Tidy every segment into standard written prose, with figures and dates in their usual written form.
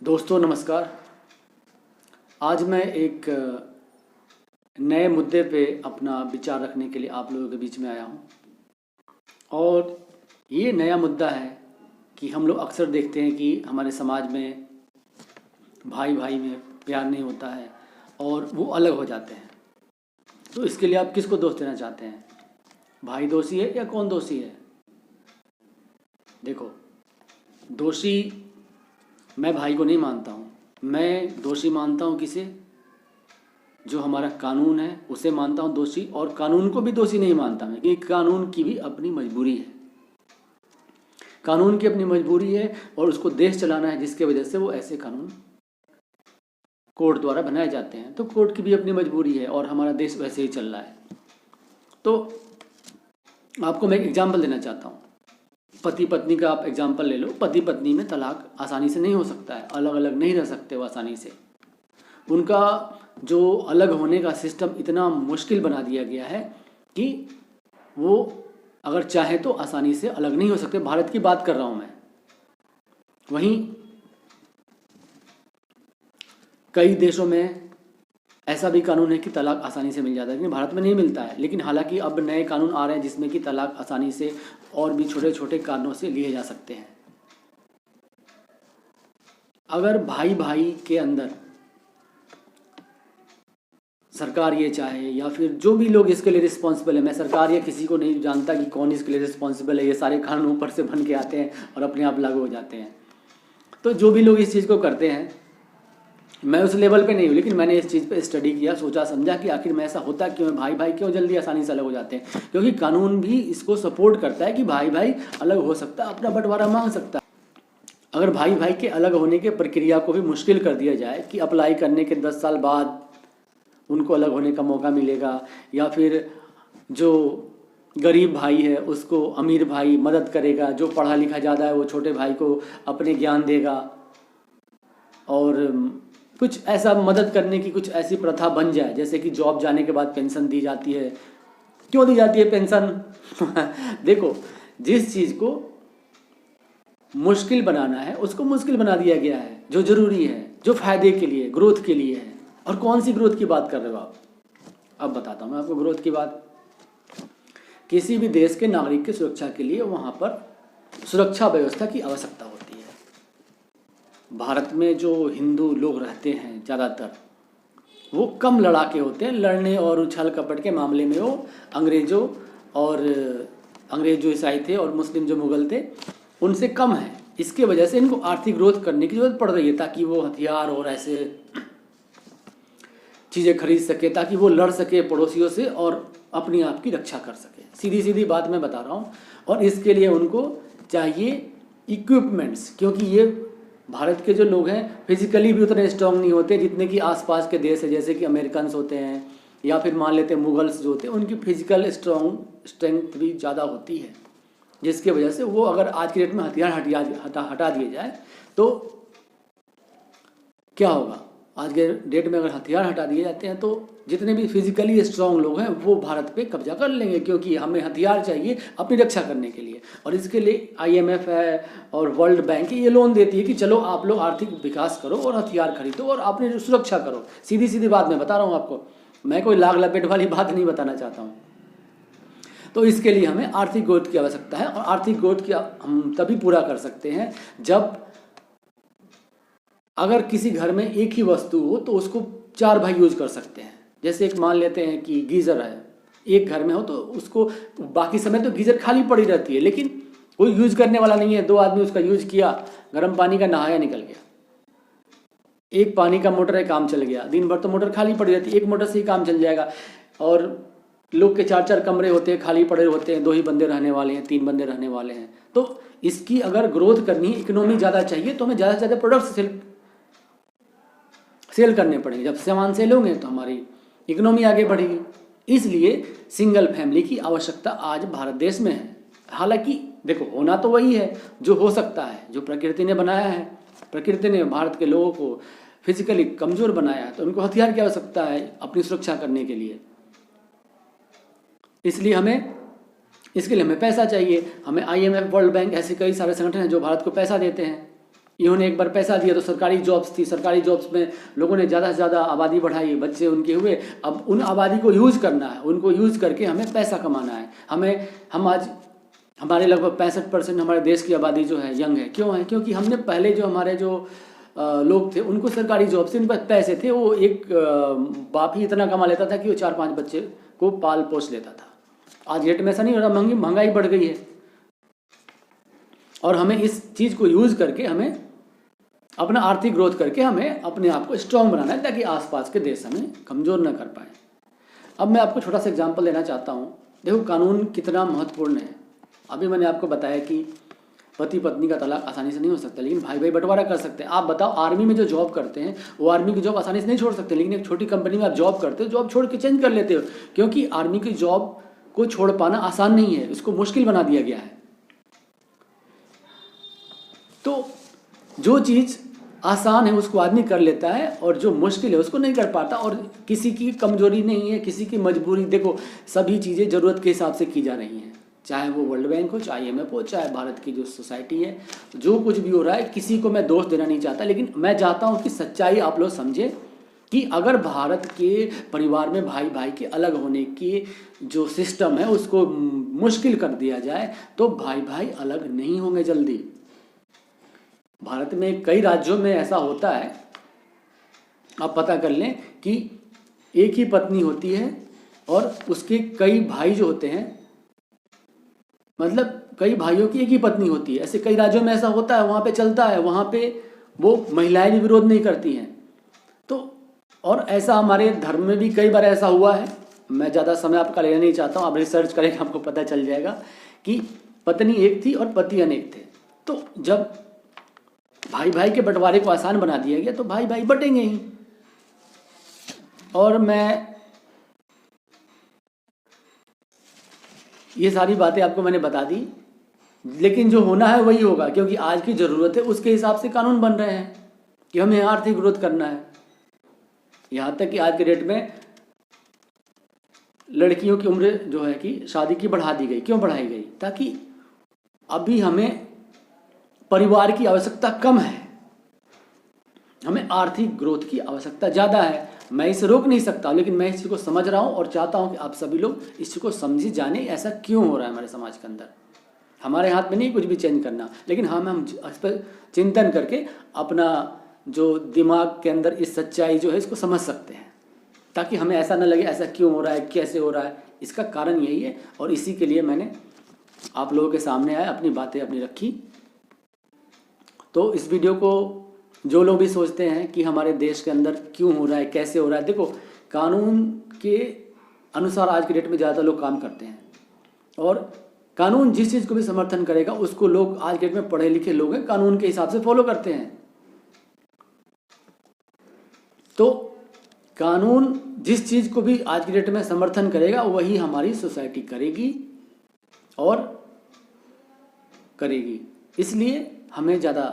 दोस्तों नमस्कार। आज मैं एक नए मुद्दे पे अपना विचार रखने के लिए आप लोगों के बीच में आया हूँ। और ये नया मुद्दा है कि हम लोग अक्सर देखते हैं कि हमारे समाज में भाई भाई में प्यार नहीं होता है और वो अलग हो जाते हैं। तो इसके लिए आप किसको दोष देना चाहते हैं? भाई दोषी है या कौन दोषी है? देखो, दोषी मैं भाई को नहीं मानता हूँ। मैं दोषी मानता हूँ किसे? जो हमारा कानून है उसे मानता हूँ दोषी, और कानून को भी दोषी नहीं मानता मैं, क्योंकि कानून की भी अपनी मजबूरी है। कानून की अपनी मजबूरी है और उसको देश चलाना है, जिसके वजह से वो ऐसे कानून कोर्ट द्वारा बनाए जाते हैं। तो कोर्ट की भी अपनी मजबूरी है और हमारा देश वैसे ही चल रहा है। तो आपको मैं एक एग्जाम्पल देना चाहता हूँ। पति पत्नी का आप एग्जाम्पल ले लो। पति पत्नी में तलाक आसानी से नहीं हो सकता है, अलग अलग नहीं रह सकते वो आसानी से। उनका जो अलग होने का सिस्टम इतना मुश्किल बना दिया गया है कि वो अगर चाहे तो आसानी से अलग नहीं हो सकते। भारत की बात कर रहा हूँ मैं। वहीं कई देशों में ऐसा भी कानून है कि तलाक आसानी से मिल जाता है, लेकिन भारत में नहीं मिलता है। लेकिन हालांकि अब नए कानून आ रहे हैं जिसमें कि तलाक आसानी से और भी छोटे छोटे कारणों से लिए जा सकते हैं। अगर भाई भाई के अंदर सरकार ये चाहे या फिर जो भी लोग इसके लिए रिस्पॉन्सिबल है, मैं सरकार या किसी को नहीं जानता कि कौन इसके लिए रिस्पॉन्सिबल है। ये सारे कानून ऊपर से बन के आते हैं और अपने आप लागू हो जाते हैं। तो जो भी लोग इस चीज़ को करते हैं, मैं उस लेवल पे नहीं हूँ, लेकिन मैंने इस चीज़ पे स्टडी किया, सोचा समझा कि आखिर में ऐसा होता क्यों है। भाई भाई क्यों जल्दी आसानी से अलग हो जाते हैं? क्योंकि कानून भी इसको सपोर्ट करता है कि भाई भाई अलग हो सकता है, अपना बंटवारा मांग सकता है। अगर भाई भाई के अलग होने के प्रक्रिया को भी मुश्किल कर दिया जाए कि अप्लाई करने के 10 साल बाद उनको अलग होने का मौका मिलेगा, या फिर जो गरीब भाई है उसको अमीर भाई मदद करेगा, जो पढ़ा लिखा ज़्यादा है वो छोटे भाई को अपने ज्ञान देगा, और कुछ ऐसा मदद करने की कुछ ऐसी प्रथा बन जाए, जैसे कि जॉब जाने के बाद पेंशन दी जाती है। क्यों दी जाती है पेंशन? देखो, जिस चीज़ को मुश्किल बनाना है उसको मुश्किल बना दिया गया है। जो ज़रूरी है, जो फायदे के लिए, ग्रोथ के लिए है। और कौन सी ग्रोथ की बात कर रहे हो आप? अब बताता हूँ मैं आपको ग्रोथ की बात। किसी भी देश के नागरिक की सुरक्षा के लिए वहाँ पर सुरक्षा व्यवस्था की आवश्यकता होती है। भारत में जो हिंदू लोग रहते हैं ज़्यादातर, वो कम लड़ाके होते हैं। लड़ने और उछल कपट के मामले में वो अंग्रेज जो ईसाई थे और मुस्लिम जो मुगल थे उनसे कम है। इसके वजह से इनको आर्थिक ग्रोथ करने की जरूरत पड़ रही है, ताकि वो हथियार और ऐसे चीज़ें खरीद सके, ताकि वो लड़ सके पड़ोसियों से और अपनी आप की रक्षा कर सके। सीधी सीधी बात मैं बता रहा हूँ। और इसके लिए उनको चाहिए इक्विपमेंट्स, क्योंकि ये भारत के जो लोग हैं फिजिकली भी उतने स्ट्रांग नहीं होते जितने कि आसपास के देश है, जैसे कि अमेरिकन्स होते हैं या फिर मान लेते हैं मुगल्स जो होते हैं, उनकी फिजिकल स्ट्रेंथ भी ज़्यादा होती है। जिसकी वजह से वो अगर आज की डेट में हथियार हटा दिए जाए तो क्या होगा? आज के डेट में अगर हथियार हटा दिए जाते हैं तो जितने भी फिजिकली स्ट्रांग लोग हैं वो भारत पे कब्जा कर लेंगे, क्योंकि हमें हथियार चाहिए अपनी रक्षा करने के लिए। और इसके लिए IMF है और वर्ल्ड बैंक ये लोन देती है कि चलो आप लोग आर्थिक विकास करो और हथियार खरीदो और अपनी सुरक्षा करो। सीधी सीधी बात मैं बता रहा हूँ आपको, मैं कोई लाग लपेट वाली बात नहीं बताना चाहता हूँ। तो इसके लिए हमें आर्थिक ग्रोथ की आवश्यकता है, और आर्थिक ग्रोथ की हम तभी पूरा कर सकते हैं जब अगर किसी घर में एक ही वस्तु हो तो उसको 4 भाई यूज कर सकते हैं। जैसे एक मान लेते हैं कि गीज़र है, एक घर में हो तो उसको बाकी समय तो गीज़र खाली पड़ी रहती है, लेकिन कोई यूज करने वाला नहीं है। 2 आदमी उसका यूज किया, गर्म पानी का नहाया, निकल गया। एक पानी का मोटर है, काम चल गया। दिन भर तो मोटर खाली पड़ी रहती है, एक मोटर से ही काम चल जाएगा। और लोग के 4-4 कमरे होते हैं, खाली पड़े होते हैं, 2 ही बंदे रहने वाले हैं, 3 बंदे रहने वाले हैं। तो इसकी अगर ग्रोथ करनी है, इकोनॉमी ज़्यादा चाहिए, तो हमें ज़्यादा से ज़्यादा प्रोडक्ट्स सेल करने पड़ेंगे। जब सामान सेल होंगे तो हमारी इकोनॉमी आगे बढ़ेगी। इसलिए सिंगल फैमिली की आवश्यकता आज भारत देश में है। हालांकि देखो, होना तो वही है जो हो सकता है, जो प्रकृति ने बनाया है। प्रकृति ने भारत के लोगों को फिजिकली कमज़ोर बनाया है, तो उनको हथियार की आवश्यकता है अपनी सुरक्षा करने के लिए। इसलिए इसके लिए हमें पैसा चाहिए। हमें IMF, वर्ल्ड बैंक, ऐसे कई सारे संगठन हैं जो भारत को पैसा देते हैं। इन्होंने एक बार पैसा दिया तो सरकारी जॉब्स थी, सरकारी जॉब्स में लोगों ने ज़्यादा से ज़्यादा आबादी बढ़ाई, बच्चे उनके हुए। अब उन आबादी को यूज़ करना है, उनको यूज़ करके हमें पैसा कमाना है। हम आज हमारे लगभग 65% हमारे देश की आबादी जो है यंग है। क्यों है? क्योंकि हमने पहले जो हमारे जो लोग थे उनको सरकारी जॉब से, उनके पास पैसे थे, वो एक बाप ही इतना कमा लेता था कि वो 4-5 बच्चे को पाल पोस लेता था। आज डेट में ऐसा नहीं हो रहा, महंगाई बढ़ गई है और हमें इस चीज़ को यूज़ करके हमें अपना आर्थिक ग्रोथ करके हमें अपने आप को स्ट्रॉन्ग बनाना है, ताकि आसपास के देश हमें कमज़ोर न कर पाए। अब मैं आपको छोटा सा एग्जांपल देना चाहता हूँ। देखो कानून कितना महत्वपूर्ण है। अभी मैंने आपको बताया कि पति पत्नी का तलाक आसानी से नहीं हो सकता, लेकिन भाई भाई बंटवारा कर सकते हैं। आप बताओ, आर्मी में जो जॉब करते हैं वो आर्मी की जॉब आसानी से नहीं छोड़ सकते, लेकिन एक छोटी कंपनी में आप जॉब करते हो, जॉब छोड़ के चेंज कर लेते हो, क्योंकि आर्मी की जॉब को छोड़ पाना आसान नहीं है, उसको मुश्किल बना दिया गया है। तो जो चीज़ आसान है उसको आदमी कर लेता है और जो मुश्किल है उसको नहीं कर पाता। और किसी की कमजोरी नहीं है, किसी की मजबूरी। देखो सभी चीज़ें ज़रूरत के हिसाब से की जा रही हैं, चाहे वो वर्ल्ड बैंक हो, चाहे IMF हो, चाहे भारत की जो सोसाइटी है, जो कुछ भी हो रहा है, किसी को मैं दोष देना नहीं चाहता, लेकिन मैं चाहता हूँ कि सच्चाई आप लोग समझें कि अगर भारत के परिवार में भाई भाई के अलग होने की जो सिस्टम है उसको मुश्किल कर दिया जाए तो भाई भाई अलग नहीं होंगे जल्दी। भारत में कई राज्यों में ऐसा होता है, आप पता कर लें कि एक ही पत्नी होती है और उसके कई भाई जो होते हैं, मतलब कई भाइयों की एक ही पत्नी होती है। ऐसे कई राज्यों में ऐसा होता है, वहाँ पे चलता है, वहाँ पे वो महिलाएं भी विरोध नहीं करती हैं। तो और ऐसा हमारे धर्म में भी कई बार ऐसा हुआ है। मैं ज़्यादा समय आपका लेना नहीं चाहता हूँ, आप रिसर्च करेंगे आपको पता चल जाएगा कि पत्नी एक थी और पति अनेक थे। तो जब भाई भाई के बंटवारे को आसान बना दिया गया तो भाई भाई बटेंगे ही। और मैं ये सारी बातें आपको मैंने बता दी, लेकिन जो होना है वही होगा, क्योंकि आज की ज़रूरत है उसके हिसाब से कानून बन रहे हैं कि हमें आर्थिक ग्रोथ करना है। यहाँ तक कि आज के डेट में लड़कियों की उम्र जो है कि शादी की बढ़ा दी गई। क्यों बढ़ाई गई? ताकि अभी हमें परिवार की आवश्यकता कम है, हमें आर्थिक ग्रोथ की आवश्यकता ज़्यादा है। मैं इसे रोक नहीं सकता, लेकिन मैं इस चीज़ को समझ रहा हूँ और चाहता हूँ कि आप सभी लोग इस चीज़ को समझे, जाने ऐसा क्यों हो रहा है हमारे समाज के अंदर। हमारे हाथ में नहीं कुछ भी चेंज करना, लेकिन हम इस पर चिंतन करके अपना जो दिमाग के अंदर इस सच्चाई जो है इसको समझ सकते हैं, ताकि हमें ऐसा ना लगे ऐसा क्यों हो रहा है, कैसे हो रहा है। इसका कारण यही है और इसी के लिए मैंने आप लोगों के सामने आया, अपनी बातें अपनी रखी। तो इस वीडियो को जो लोग भी सोचते हैं कि हमारे देश के अंदर क्यों हो रहा है, कैसे हो रहा है, देखो कानून के अनुसार आज की डेट में ज़्यादा लोग काम करते हैं और कानून जिस चीज़ को भी समर्थन करेगा उसको लोग आज की डेट में पढ़े लिखे लोग हैं, कानून के हिसाब से फॉलो करते हैं। तो कानून जिस चीज़ को भी आज की डेट में समर्थन करेगा वही हमारी सोसाइटी करेगी और करेगी। इसलिए हमें ज़्यादा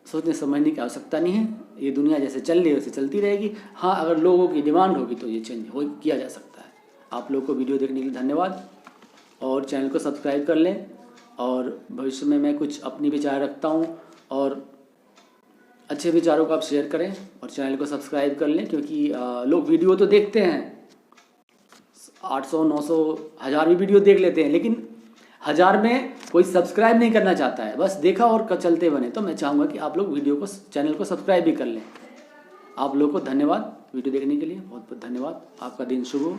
सोचने समझने की आवश्यकता नहीं है। ये दुनिया जैसे चल रही है वैसे चलती रहेगी। हाँ, अगर लोगों की डिमांड होगी तो ये चेंज किया जा सकता है। आप लोगों को वीडियो देखने के लिए धन्यवाद और चैनल को सब्सक्राइब कर लें। और भविष्य में मैं कुछ अपनी विचार रखता हूँ और अच्छे विचारों को आप शेयर करें और चैनल को सब्सक्राइब कर लें, क्योंकि लोग वीडियो तो देखते हैं, 800, 900, 1000 भी वीडियो देख लेते हैं, लेकिन 1000 में कोई सब्सक्राइब नहीं करना चाहता है, बस देखा और चलते बने। तो मैं चाहूँगा कि आप लोग वीडियो को, चैनल को सब्सक्राइब भी कर लें। आप लोगों को धन्यवाद वीडियो देखने के लिए, बहुत बहुत धन्यवाद। आपका दिन शुभ हो।